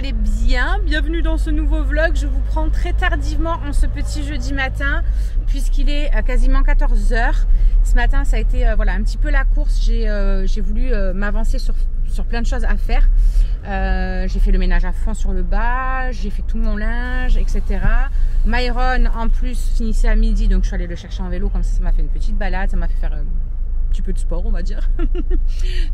allez bien. Bienvenue dans ce nouveau vlog. Je vous prends très tardivement en ce petit jeudi matin puisqu'il est quasiment 14 h. Ce matin ça a été voilà, un petit peu la course. J'ai voulu m'avancer sur plein de choses à faire. J'ai fait le ménage à fond sur le bas, j'ai fait tout mon linge, etc. Myron en plus finissait à midi, donc je suis allée le chercher en vélo, comme ça m'a fait une petite balade, ça m'a fait faire un petit peu de sport, on va dire.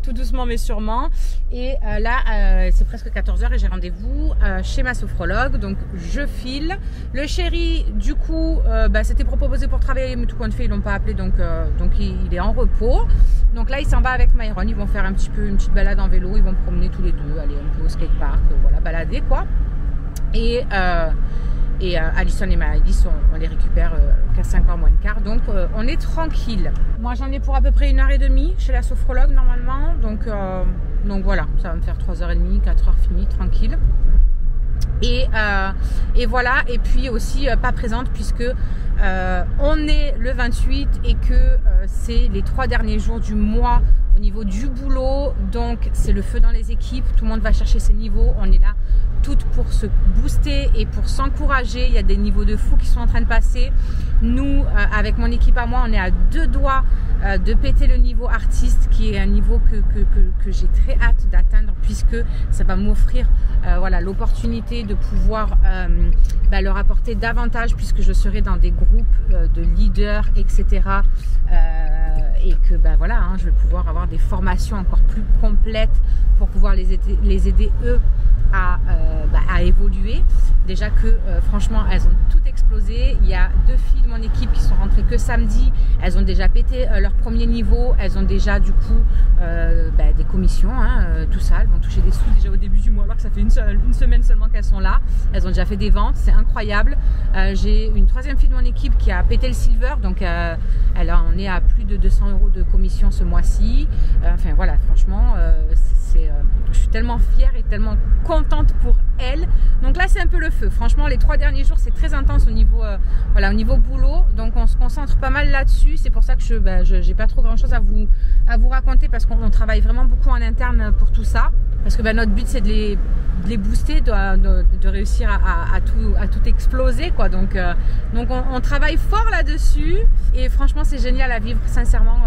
Tout doucement mais sûrement. Et là c'est presque 14 h et j'ai rendez-vous chez ma sophrologue, donc je file. Le chéri du coup c'était proposé pour travailler, mais tout compte fait ils l'ont pas appelé, donc il est en repos. Donc là il s'en va avec Myron, ils vont faire une petite balade en vélo, ils vont promener tous les deux, aller un peu au skatepark, voilà, balader quoi. Et Alison et Maëlys, on les récupère qu'à 5h moins le quart, donc on est tranquille. Moi j'en ai pour à peu près 1h30 chez la sophrologue normalement, donc voilà, ça va me faire 3h30, 4h fini, tranquille. Et voilà, et puis aussi pas présente puisque on est le 28 et que c'est les 3 derniers jours du mois au niveau du boulot, donc c'est le feu dans les équipes, tout le monde va chercher ses niveaux, on est là toutes pour se booster et pour s'encourager. Il y a des niveaux de fou qui sont en train de passer. Nous, avec mon équipe à moi, on est à 2 doigts de péter le niveau artiste, qui est un niveau que j'ai très hâte d'atteindre puisque ça va m'offrir voilà, l'opportunité de pouvoir leur apporter davantage puisque je serai dans des groupes de leaders, etc. Et que voilà, je vais pouvoir avoir des formations encore plus complètes pour pouvoir les aider eux à évoluer. Déjà que franchement elles ont tout explosé. Il y a 2 filles de mon équipe qui sont rentrées que samedi, elles ont déjà pété leur premier niveau, elles ont déjà du coup des commissions, tout ça, elles vont toucher des sous déjà au début du mois alors que ça fait une semaine seulement qu'elles sont là. Elles ont déjà fait des ventes, c'est incroyable. J'ai une 3e fille de mon équipe qui a pété le silver, donc on est à plus de 200 € de commission ce mois-ci. Enfin voilà, franchement je suis tellement fière et tellement contente pour elle. Donc là c'est un peu le feu. Franchement les 3 derniers jours c'est très intense au niveau boulot. Donc on se concentre pas mal là-dessus. C'est pour ça que je j'ai pas trop grand chose à vous raconter parce qu'on travaille vraiment beaucoup en interne pour tout ça. Parce que notre but c'est de les booster, de réussir à tout exploser quoi. Donc on travaille fort là-dessus et franchement c'est génial à vivre sincèrement.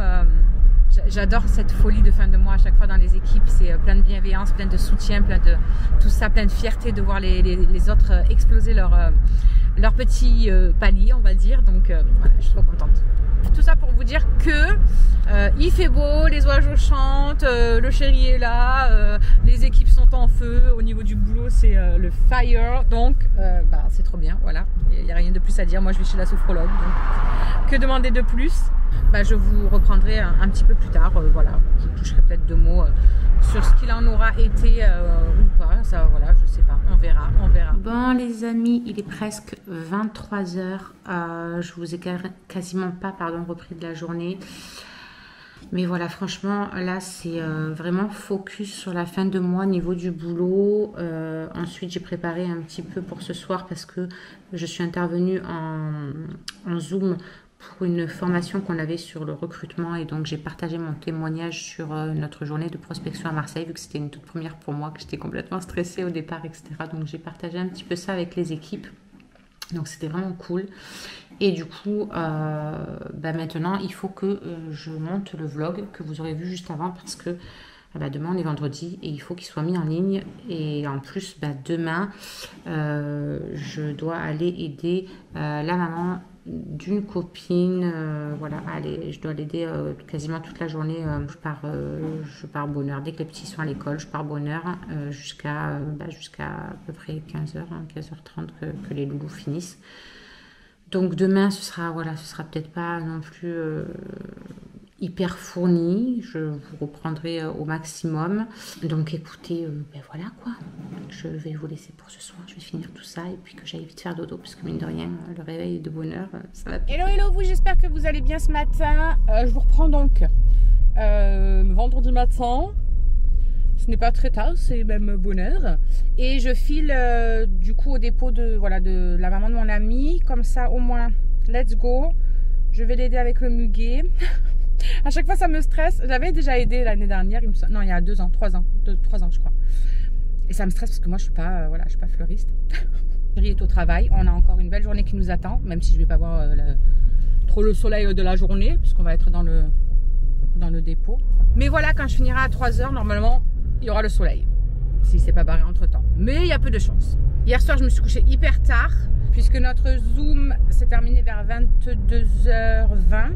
J'adore cette folie de fin de mois à chaque fois dans les équipes, c'est plein de bienveillance, plein de soutien, plein de tout ça, plein de fierté de voir les autres exploser leur petit palier on va dire, donc voilà, je suis trop contente. Tout ça pour vous dire que il fait beau, les oiseaux chantent, le chéri est là, les équipes sont en feu, au niveau du boulot c'est le fire, donc c'est trop bien, voilà, il n'y a rien de plus à dire. Moi je vais chez la sophrologue, donc que demander de plus? Je vous reprendrai un petit peu plus tard, voilà, je toucherai peut-être 2 mots sur ce qu'il en aura été ou pas, ça voilà, je sais pas, on verra. Bon les amis, il est presque 23 h, je vous ai quasiment pas repris de la journée. Mais voilà, franchement, là, c'est vraiment focus sur la fin de mois au niveau du boulot. Ensuite, j'ai préparé un petit peu pour ce soir parce que je suis intervenue en Zoom pour une formation qu'on avait sur le recrutement. Et donc, j'ai partagé mon témoignage sur notre journée de prospection à Marseille, vu que c'était une toute première pour moi, que j'étais complètement stressée au départ, etc. Donc, j'ai partagé un petit peu ça avec les équipes. Donc, c'était vraiment cool. Et du coup, maintenant, il faut que je monte le vlog que vous aurez vu juste avant parce que demain, on est vendredi et il faut qu'il soit mis en ligne. Et en plus, demain, je dois aller aider la maman d'une copine. Voilà, je dois l'aider quasiment toute la journée. Je pars bonne heure. Dès que les petits sont à l'école, je pars bonne heure jusqu'à à peu près 15h, 15h30 que les loulous finissent. Donc demain, ce sera peut-être pas non plus hyper fourni. Je vous reprendrai au maximum. Donc écoutez, voilà quoi. Je vais vous laisser pour ce soir. Je vais finir tout ça et puis que j'aille vite faire dodo parce que mine de rien, le réveil de bonne heure, ça va. Hello vous, j'espère que vous allez bien ce matin. Je vous reprends donc vendredi matin. Ce n'est pas très tard, c'est même bonne heure. Et je file du coup au dépôt de la maman de mon ami. Comme ça, au moins, let's go. Je vais l'aider avec le muguet. À chaque fois, ça me stresse. J'avais déjà aidé l'année dernière. Non, il y a 2 ans, 3 ans. 3 ans, je crois. Et ça me stresse parce que moi je suis pas, voilà, je suis pas fleuriste. Chérie est au travail, on a encore une belle journée qui nous attend, même si je vais pas voir trop le soleil de la journée, puisqu'on va être dans le dépôt. Mais voilà, quand je finirai à 3 h, normalement, il y aura le soleil. Si c'est pas barré entre temps. Mais il y a peu de chance. Hier soir, je me suis couchée hyper tard, puisque notre Zoom s'est terminé vers 22 h 20.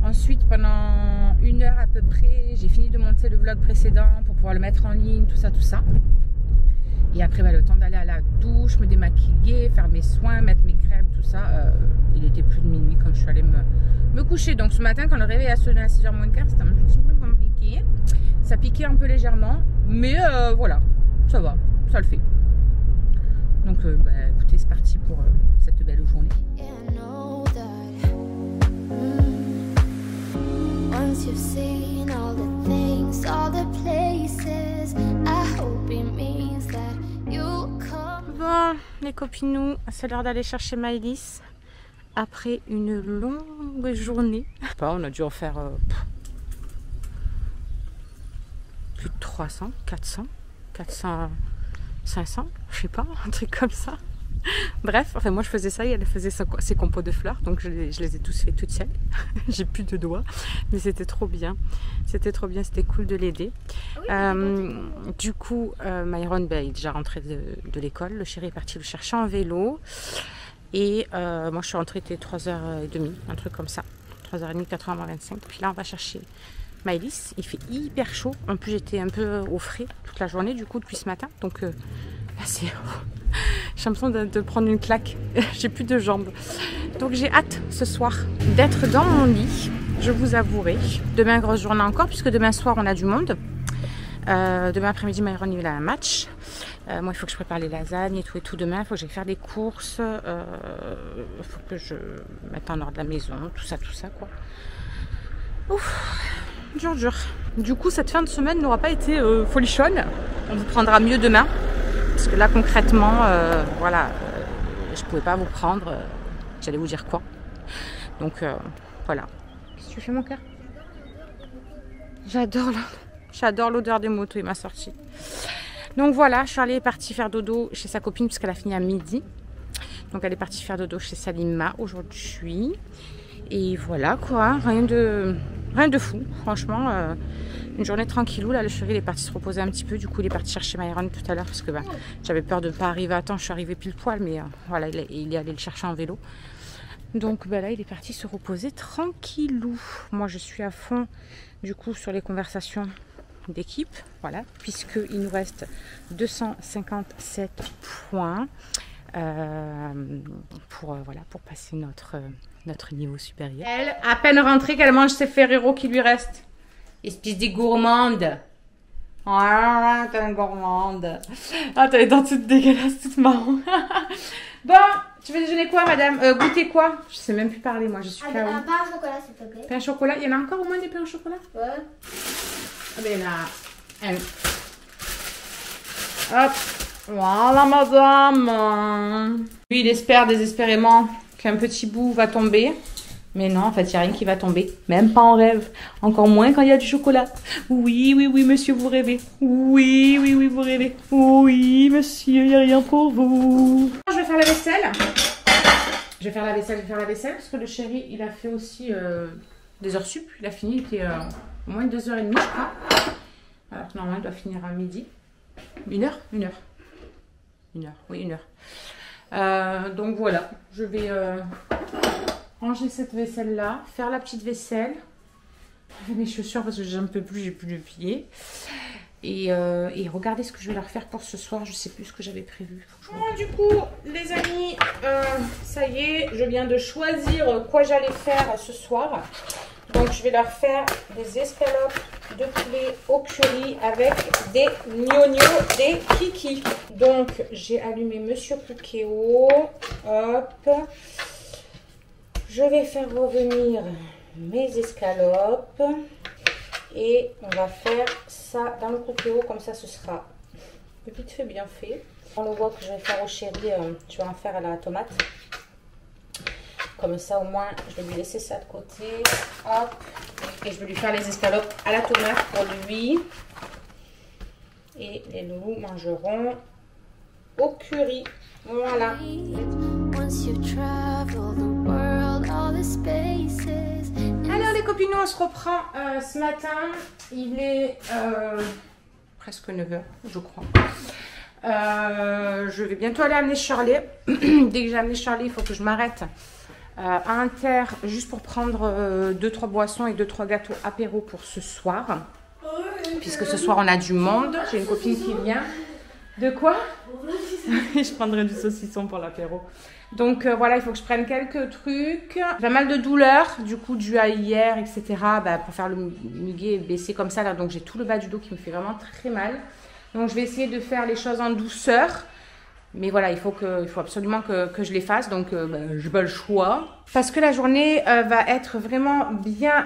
Ensuite, pendant 1 heure à peu près, j'ai fini de monter le vlog précédent pour pouvoir le mettre en ligne, tout ça, tout ça. Et après, bah, le temps d'aller à la douche, me démaquiller, faire mes soins, mettre mes crèmes, tout ça. Il était plus de minuit quand je suis allée me coucher. Donc ce matin, quand le réveil a sonné à 6 h moins le quart, c'était un petit peu compliqué. Ça piquait un peu légèrement, mais voilà, ça va, ça le fait. Donc bah, écoutez, c'est parti pour cette belle journée. Once you've seen all the things, all the places, I hope it means that you'll come. Bon, les copinous, c'est l'heure d'aller chercher Maëlys après une longue journée. On a dû en faire plus de 300, 400, 500, je sais pas, un truc comme ça. Bref, enfin moi je faisais ça et elle faisait ses compos de fleurs, donc je les ai tous fait toutes seules. J'ai plus de doigts, mais c'était trop bien. C'était trop bien, c'était cool de l'aider. Du coup, Myron il est déjà rentré de l'école. Le chéri est parti le chercher en vélo. Et moi je suis rentrée, il était 3h30, un truc comme ça. 3h30, 4h25. Puis là on va chercher Maëlys. Il fait hyper chaud. En plus j'étais un peu au frais toute la journée du coup depuis ce matin. Donc là c'est... J'ai l'impression de prendre une claque. J'ai plus de jambes. Donc j'ai hâte ce soir d'être dans mon lit. Je vous avouerai. Demain, grosse journée encore, puisque demain soir, on a du monde. Demain après-midi, Myron, il a un match. Moi, il faut que je prépare les lasagnes et tout demain. Il faut que j'aille faire des courses. Il faut que je mette en ordre la maison. Tout ça, quoi. Ouf, dur. Du coup, cette fin de semaine n'aura pas été folichonne. On vous prendra mieux demain. Parce que là concrètement, voilà, je pouvais pas vous prendre, j'allais vous dire quoi. Donc voilà. Qu'est-ce que tu fais mon cœur? J'adore l'odeur des motos, il m'a sorti. Donc voilà, Charlie est partie faire dodo chez sa copine puisqu'elle a fini à midi. Donc elle est partie faire dodo chez Salima aujourd'hui. Et voilà quoi, rien de fou, franchement. Une journée tranquillou, là le chéri il est parti se reposer un petit peu, du coup il est parti chercher Myron tout à l'heure parce que j'avais peur de ne pas arriver à temps, je suis arrivée pile poil, mais voilà, il est allé le chercher en vélo. Donc là il est parti se reposer tranquillou. Moi je suis à fond du coup sur les conversations d'équipe, voilà, puisqu'il nous reste 257 points pour passer notre niveau supérieur. Elle, à peine rentrée qu'elle mange ses Ferrero qui lui restent. Espèce de gourmande. Ah, t'es une gourmande. Ah, t'as les dents toutes dégueulasses, toutes marron. Bon, tu veux déjeuner quoi, madame? Goûter quoi? Je sais même plus parler, moi, je suis KO. Un pain au chocolat, s'il te plaît. Pain au chocolat? Il y en a encore au moins des pains au chocolat? Ouais. Ah, ben, il y en a un. Hop. Voilà, madame. Lui, il espère désespérément qu'un petit bout va tomber. Mais non, en fait, il n'y a rien qui va tomber. Même pas en rêve. Encore moins quand il y a du chocolat. Oui, monsieur, vous rêvez. Oui, vous rêvez. Oui, monsieur, il n'y a rien pour vous. Je vais faire la vaisselle. Je vais faire la vaisselle parce que le chéri, il a fait aussi des heures sup. Il a fini, il était au moins 2h30, je crois. Alors que normalement, il doit finir à midi. 1 heure. Donc voilà, je vais... ranger cette vaisselle là, faire la petite vaisselle, mes chaussures parce que j'en peux plus, j'ai plus de pieds, et regarder ce que je vais leur faire pour ce soir. Je sais plus ce que j'avais prévu. Bon, du coup les amis, ça y est, je viens de choisir quoi j'allais faire ce soir. Donc je vais leur faire des escalopes de poulet au curry avec des gnognos, des kiki. Donc j'ai allumé Monsieur Cookéo, hop. Je vais faire revenir mes escalopes et on va faire ça dans le cookéo, comme ça ce sera vite fait, bien fait. On le voit que je vais faire au chéri, je vais en faire à la tomate. Comme ça au moins je vais lui laisser ça de côté. Hop. Et je vais lui faire les escalopes à la tomate pour lui. Et les loulous mangeront au curry. Voilà. Alors les copines, on se reprend ce matin. Il est presque 9 h, je crois. Je vais bientôt aller amener Shirley. Dès que j'ai amené Shirley, il faut que je m'arrête à Inter juste pour prendre 2-3 boissons et 2-3 gâteaux apéro pour ce soir. Puisque ce soir on a du monde. J'ai une copine qui vient. De quoi? Je prendrai du saucisson pour l'apéro. Donc voilà, il faut que je prenne quelques trucs. J'ai mal de douleur, du coup dû à hier, etc. Pour faire le muguet baisser comme ça là. Donc j'ai tout le bas du dos qui me fait vraiment très mal. Donc je vais essayer de faire les choses en douceur. Mais voilà, il faut absolument que je les fasse. Donc je n'ai pas le choix. Parce que la journée va être vraiment bien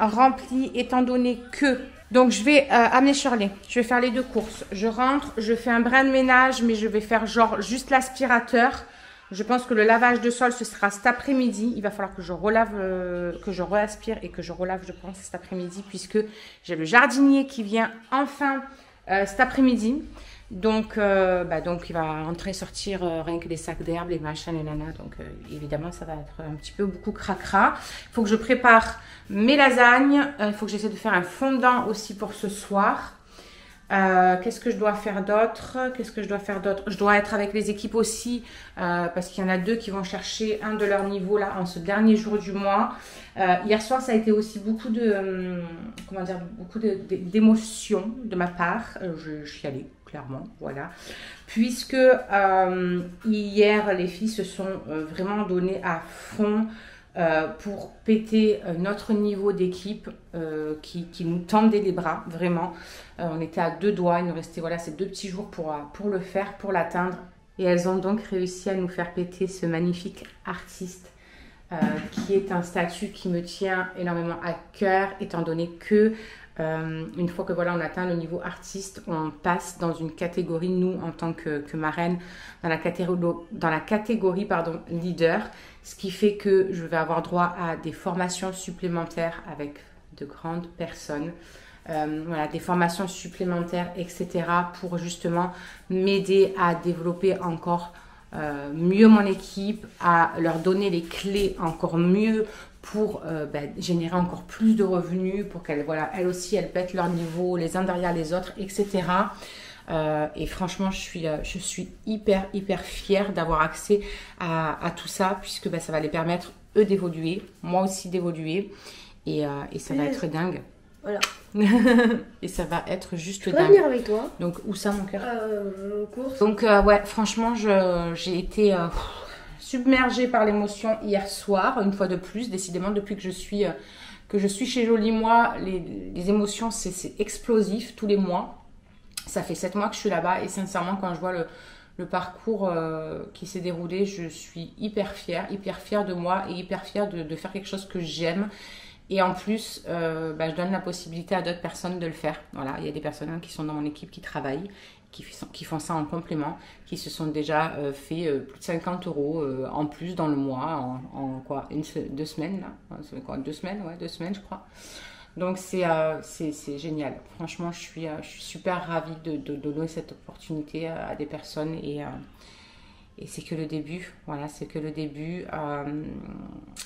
remplie étant donné que... Donc je vais amener Shirley. Je vais faire les 2 courses. Je rentre, je fais un brin de ménage, mais je vais faire genre juste l'aspirateur. Je pense que le lavage de sol, ce sera cet après-midi. Il va falloir que je relave, que je réaspire et que je relave, je pense, cet après-midi. Puisque j'ai le jardinier qui vient enfin cet après-midi. Donc il va entrer, sortir rien que les sacs d'herbe, les machins, les nanas. Donc évidemment, ça va être un petit peu beaucoup cracra. Il faut que je prépare mes lasagnes. Il faut que j'essaie de faire un fondant aussi pour ce soir. Qu'est-ce que je dois faire d'autre? Je dois être avec les équipes aussi parce qu'il y en a 2 qui vont chercher un de leur niveau là en ce dernier jour du mois. Hier soir, ça a été aussi beaucoup d'émotions de ma part. Je suis allée clairement, voilà. Puisque hier, les filles se sont vraiment données à fond pour péter notre niveau d'équipe qui nous tendait les bras, vraiment. On était à 2 doigts, il nous restait voilà, ces 2 petits jours pour le faire, pour l'atteindre. Et elles ont donc réussi à nous faire péter ce magnifique artiste qui est un statut qui me tient énormément à cœur, étant donné que une fois que voilà, on atteint le niveau artiste, on passe dans une catégorie, nous en tant que marraine, dans la catégorie leader, ce qui fait que je vais avoir droit à des formations supplémentaires avec de grandes personnes, voilà, des formations supplémentaires, etc. pour justement m'aider à développer encore mieux mon équipe, à leur donner les clés encore mieux pour générer encore plus de revenus, pour qu'elles, voilà, elles aussi, elles pètent leur niveau les uns derrière les autres, etc. Et franchement, je suis hyper fière d'avoir accès à tout ça, puisque ça va les permettre, eux, d'évoluer, moi aussi d'évoluer, et ça va être dingue. Voilà. Et ça va être juste dingue. Je peux venir avec toi. Donc, où ça, mon cœur? Course. Donc, ouais, franchement, j'ai été... submergée par l'émotion hier soir, une fois de plus, décidément depuis que je suis chez Jolie Moi, les émotions c'est explosif tous les mois. Ça fait 7 mois que je suis là-bas et sincèrement quand je vois le parcours qui s'est déroulé, je suis hyper fière de moi et hyper fière de faire quelque chose que j'aime. Et en plus, je donne la possibilité à d'autres personnes de le faire. Voilà, il y a des personnes qui sont dans mon équipe qui travaillent, qui font ça en complément, qui se sont déjà fait plus de 50 € en plus dans le mois, en quoi, 2 semaines là, c'est quoi, 2 semaines, ouais, 2 semaines je crois. Donc c'est génial. Franchement, je suis super ravie de donner cette opportunité à des personnes et c'est que le début, voilà, c'est que le début.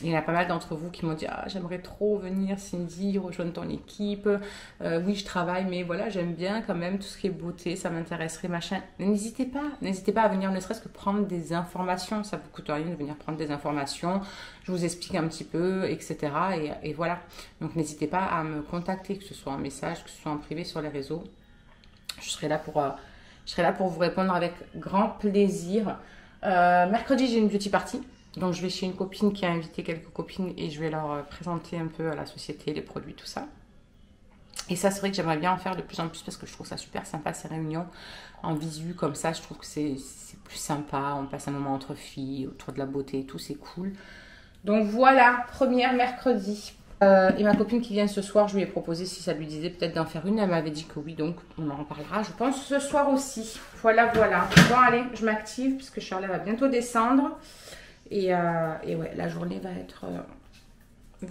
Il y en a pas mal d'entre vous qui m'ont dit « Ah, j'aimerais trop venir, Cindy, rejoindre ton équipe. Oui, je travaille, mais voilà, j'aime bien quand même tout ce qui est beauté, ça m'intéresserait, machin. » N'hésitez pas à venir, ne serait-ce que prendre des informations. Ça ne vous coûte rien de venir prendre des informations. Je vous explique un petit peu, etc. Et voilà. Donc, n'hésitez pas à me contacter, que ce soit en message, que ce soit en privé sur les réseaux. Je serai là pour vous répondre avec grand plaisir. Mercredi, j'ai une beauty party. Donc, je vais chez une copine qui a invité quelques copines et je vais leur présenter un peu à la société, les produits, tout ça. Et ça, c'est vrai que j'aimerais bien en faire de plus en plus parce que je trouve ça super sympa, ces réunions en visu comme ça. Je trouve que c'est plus sympa. On passe un moment entre filles, autour de la beauté et tout, c'est cool. Donc, voilà, première mercredi. Et ma copine qui vient ce soir, je lui ai proposé si ça lui disait peut-être d'en faire une. Elle m'avait dit que oui, donc on en reparlera, je pense, ce soir aussi. Voilà. Bon, allez, je m'active puisque Charlotte va bientôt descendre. Et ouais, la journée va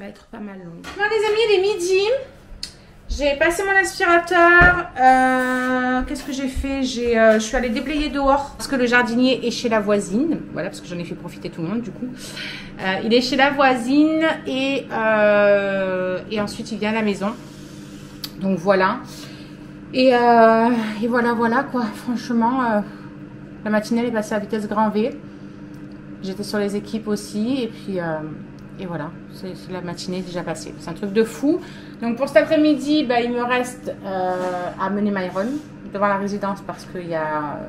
être pas mal longue. Bon, les amis, il est midi. J'ai passé mon aspirateur. Qu'est-ce que j'ai fait? Je suis allée déblayer dehors parce que le jardinier est chez la voisine. Voilà, parce que j'en ai fait profiter tout le monde du coup. Il est chez la voisine et ensuite il vient à la maison. Donc voilà. Et voilà quoi. Franchement, la matinée elle est passée à vitesse grand V. J'étais sur les équipes aussi et puis... et voilà, c'est la matinée déjà passée. C'est un truc de fou. Donc pour cet après-midi, bah, il me reste à mener Myron devant la résidence parce qu'il y a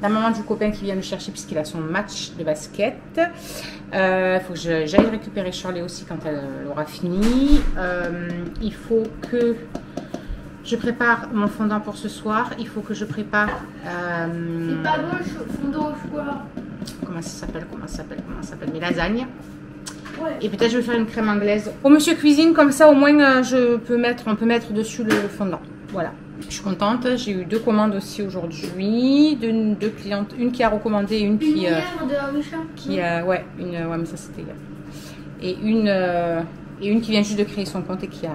la maman du copain qui vient me chercher puisqu'il a son match de basket. Il faut que j'aille récupérer Shirley aussi quand elle aura fini. Il faut que je prépare mon fondant pour ce soir. Il faut que je prépare... c'est pas bon le fondant au chocolat. Comment ça s'appelle mes lasagnes. Ouais. Et peut-être je vais faire une crème anglaise au monsieur cuisine, comme ça au moins on peut mettre dessus le fondant. Voilà, je suis contente. J'ai eu 2 commandes aussi aujourd'hui, deux clientes, une qui a recommandé, une qui ouais, mais ça c'était hier. Et une qui vient juste de créer son compte et qui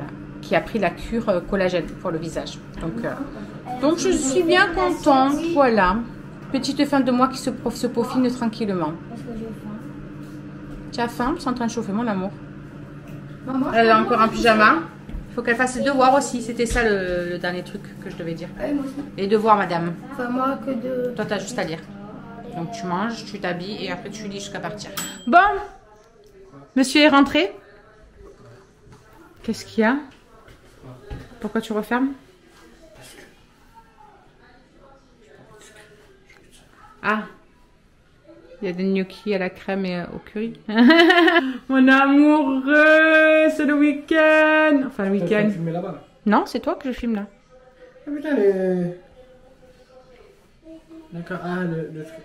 a pris la cure collagène pour le visage. Donc je suis bien contente. Voilà, petite fin de mois qui se peaufine tranquillement. Tu as faim? C'est en train de chauffer, mon amour. Elle a encore un pyjama. Il faut qu'elle fasse ses devoirs aussi. C'était ça le dernier truc que je devais dire. Les devoirs, madame. Enfin, moi que de... Toi, tu as juste à lire. Donc, tu manges, tu t'habilles et après, tu lis jusqu'à partir. Bon. Monsieur est rentré. Qu'est-ce qu'il y a? Pourquoi tu refermes? Ah. Il y a des gnocchis à la crème et au curry. Mon amoureux, c'est le week-end. Enfin, le week-end. Non, c'est toi que je filme là. Ah putain, les... D'accord, ah, le truc.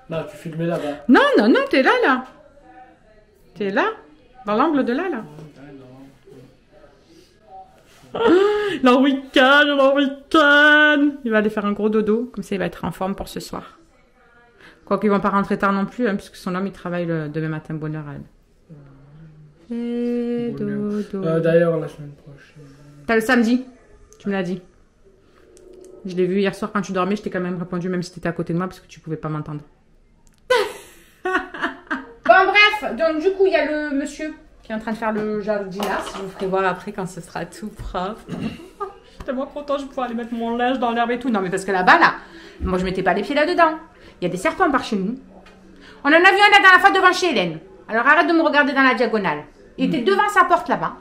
Non, tu filmais là-bas. Non, t'es là, là. T'es là. Dans l'angle de là. Le week-end. Il va aller faire un gros dodo. Comme ça, il va être en forme pour ce soir. Quoiqu'ils ne vont pas rentrer tard non plus, hein, puisque son homme, il travaille le demain matin. Bonne heure à elle. Et dodo. D'ailleurs, la semaine prochaine. T'as le samedi. Tu me l'as dit. Je l'ai vu hier soir quand tu dormais. Je t'ai quand même répondu, même si tu étais à côté de moi, parce que tu pouvais pas m'entendre. Bon, bref. Donc, du coup, il y a le monsieur qui est en train de faire le jardinage. Je vous ferai voir après quand ce sera tout propre. Je suis tellement contente, je vais pouvoir aller mettre mon linge dans l'herbe et tout. Non, mais parce que là-bas, là, moi, je mettais pas les pieds là-dedans. Il y a des serpents par chez nous. On en a vu un la dernière fois devant chez Hélène. Alors, arrête de me regarder dans la diagonale. Il était devant sa porte là-bas.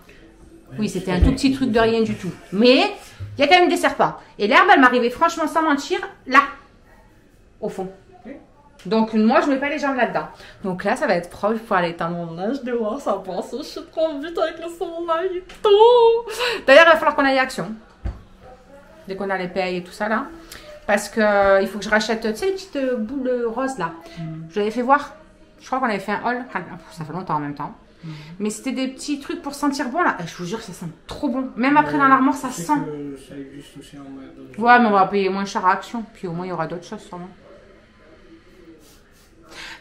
Oui, c'était un tout petit truc de rien du tout. Mais il y a quand même des serpents. Et l'herbe, elle m'arrivait franchement sans mentir, là, au fond. Donc, moi, je ne mets pas les jambes là-dedans. Donc là, ça va être propre pour aller étendre mon linge dehors. Ça pense, je suis trop vite avec le soleil et tout. D'ailleurs, il va falloir qu'on aille à Action. Dès qu'on a les payes et tout ça, là. Parce que il faut que je rachète, tu sais, les petites boules roses, là. Je l'avais fait voir. Je crois qu'on avait fait un haul. Ça fait longtemps en même temps. Mais c'était des petits trucs pour sentir bon, là. Et je vous jure, ça sent trop bon. Même après, dans l'armoire, ça sent. Ça existe aussi en mode... Ouais, mais on va payer moins cher à Action. Puis au moins, il y aura d'autres choses, sûrement.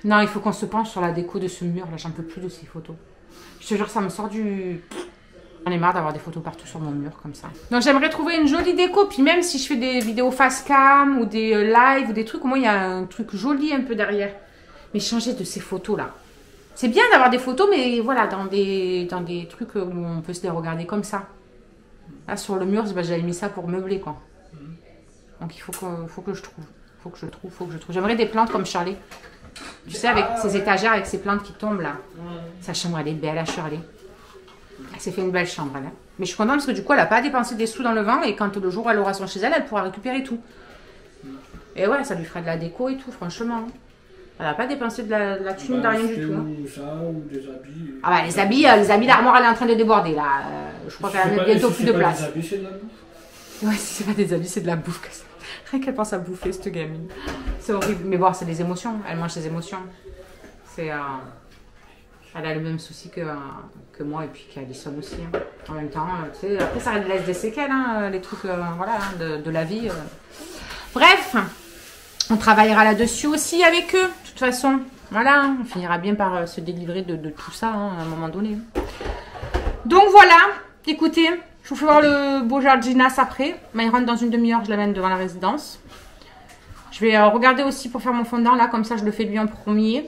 Non, il faut qu'on se penche sur la déco de ce mur. Là, j'en peux plus de ces photos. Je te jure, ça me sort du... J'en ai marre d'avoir des photos partout sur mon mur, comme ça. Donc, j'aimerais trouver une jolie déco. Puis même si je fais des vidéos face cam ou des lives ou des trucs, au moins, il y a un truc joli un peu derrière. Mais changer de ces photos-là. C'est bien d'avoir des photos, mais voilà, dans des trucs où on peut se les regarder comme ça. Là, sur le mur, j'avais mis ça pour meubler, quoi. Donc, il faut que je trouve. Faut que je trouve. J'aimerais des plantes comme Shirley. Tu sais, avec ces étagères, avec ces plantes qui tombent là. Sa chambre, elle est belle à Shirley. Elle s'est fait une belle chambre, elle. Mais je suis contente parce que du coup, elle n'a pas dépensé des sous dans le vent. Et quand le jour où elle aura son chez elle, elle pourra récupérer tout. Et ouais, ça lui fera de la déco et tout, franchement. Elle n'a pas dépensé de la thune, de rien du tout. Ou ça, ou des habits. Ah bah les habits, l'armoire, elle est en train de déborder là. Je crois qu'elle a bientôt plus de place. Des habits, c'est de la bouffe. Ouais, si c'est pas des habits, c'est de la bouffe. Rien qu'elle pense à bouffer, cette gamine. C'est horrible. Mais bon, c'est des émotions. Elle mange ses émotions. Elle a le même souci que moi et puis qu'Alison aussi. Hein. En même temps, tu sais, après ça laisse des séquelles, hein, les trucs voilà, de la vie. Bref, on travaillera là-dessus aussi avec eux. De toute façon, voilà, on finira bien par se délivrer de tout ça hein, à un moment donné. Donc voilà, écoutez, je vous fais voir le beau jardinas après. Il rentre dans une demi-heure, je l'amène devant la résidence. Je vais regarder aussi pour faire mon fondant là, comme ça je le fais lui en premier.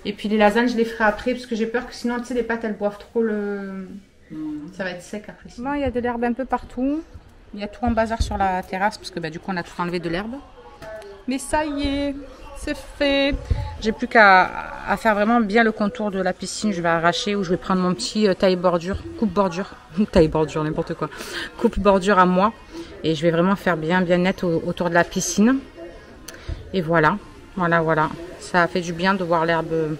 Et puis les lasagnes, je les ferai après parce que j'ai peur que sinon, tu sais, les pâtes elles boivent trop le... Ça va être sec après. Bon, il y a de l'herbe un peu partout. Il y a tout en bazar sur la terrasse parce que du coup on a tout enlevé de l'herbe. Mais ça y est, c'est fait. J'ai plus qu'à faire vraiment bien le contour de la piscine. Je vais arracher ou je vais prendre mon petit taille bordure, coupe bordure, taille bordure, n'importe quoi. Coupe bordure à moi. Et je vais vraiment faire bien net autour de la piscine. Et voilà, voilà. Ça a fait du bien de voir l'herbe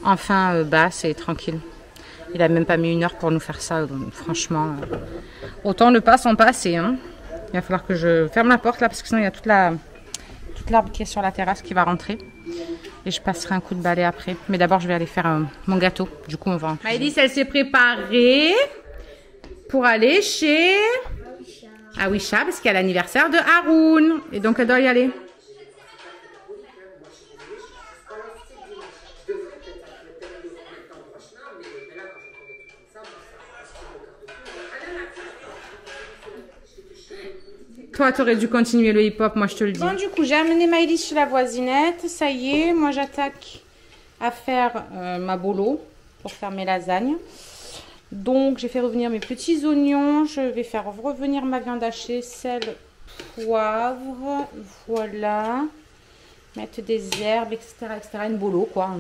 enfin basse et tranquille. Il a même pas mis 1 heure pour nous faire ça, donc franchement. Autant le pas sans passer. Hein. Il va falloir que je ferme la porte là, parce que sinon il y a toute l'herbe qui est sur la terrasse qui va rentrer. Et je passerai un coup de balai après. Mais d'abord, je vais aller faire mon gâteau. Du coup, on va... Maëlys, elle s'est préparée pour aller chez Awisha, parce qu'il y a l'anniversaire de Haroun. Et donc, elle doit y aller. Toi, tu aurais dû continuer le hip-hop, moi je te le dis. Bon, du coup, j'ai amené Maëlys chez la voisinette. Ça y est, moi j'attaque à faire ma bolo pour faire mes lasagnes. Donc, j'ai fait revenir mes petits oignons. Je vais faire revenir ma viande hachée, sel, poivre. Voilà. Mettre des herbes, etc. Une bolo, quoi.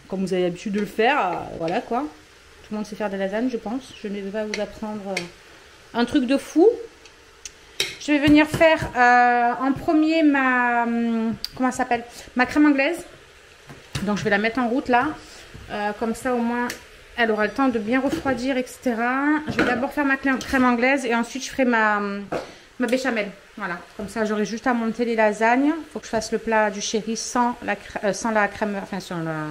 Comme vous avez l'habitude de le faire. Voilà, quoi. Tout le monde sait faire des lasagnes, je pense. Je ne vais pas vous apprendre un truc de fou. Je vais venir faire en premier ma... comment ça s'appelle? Ma crème anglaise. Donc, je vais la mettre en route, là. Comme ça, au moins... Elle aura le temps de bien refroidir, etc. Je vais d'abord faire ma crème anglaise et ensuite je ferai ma béchamel. Voilà, comme ça j'aurai juste à monter les lasagnes. Il faut que je fasse le plat du chéri sans la crème, enfin sans la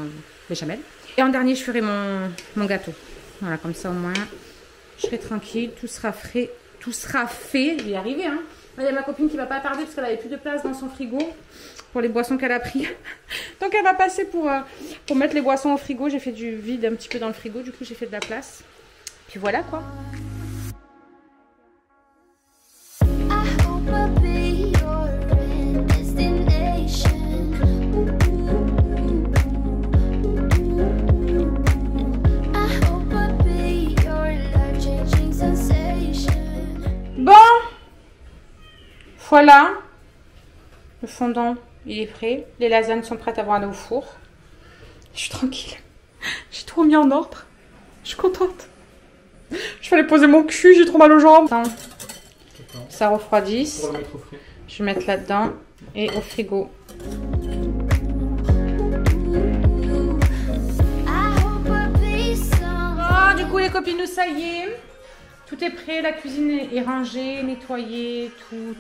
béchamel. Et en dernier, je ferai mon gâteau. Voilà, comme ça au moins je serai tranquille, tout sera frais, tout sera fait. Je vais y arriver, hein. Il y a ma copine qui va pas tarder parce qu'elle avait plus de place dans son frigo pour les boissons qu'elle a pris. Donc elle va passer pour mettre les boissons au frigo. J'ai fait du vide un petit peu dans le frigo, du coup j'ai fait de la place. Puis voilà quoi. Bon, voilà, le fondant il est prêt, les lasagnes sont prêtes à aller au four. Je suis tranquille, j'ai trop mis en ordre, je suis contente. Je vais aller poser mon cul, j'ai trop mal aux jambes. Attends, ça refroidisse, je vais mettre là-dedans et au frigo. Bon, du coup les copines, ça y est. Tout est prêt, la cuisine est rangée, nettoyée, tout.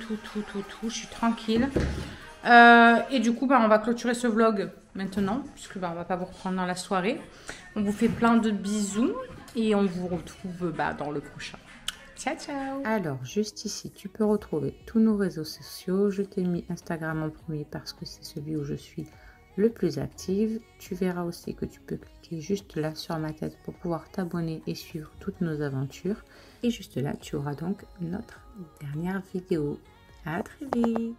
Je suis tranquille. Et du coup, on va clôturer ce vlog maintenant, puisque on va pas vous reprendre dans la soirée. On vous fait plein de bisous et on vous retrouve dans le prochain. Ciao, ciao. Alors, juste ici, tu peux retrouver tous nos réseaux sociaux. Je t'ai mis Instagram en premier parce que c'est celui où je suis le plus active. Tu verras aussi que tu peux cliquer juste là sur ma tête pour pouvoir t'abonner et suivre toutes nos aventures. Et juste là, tu auras donc notre dernière vidéo. À très vite!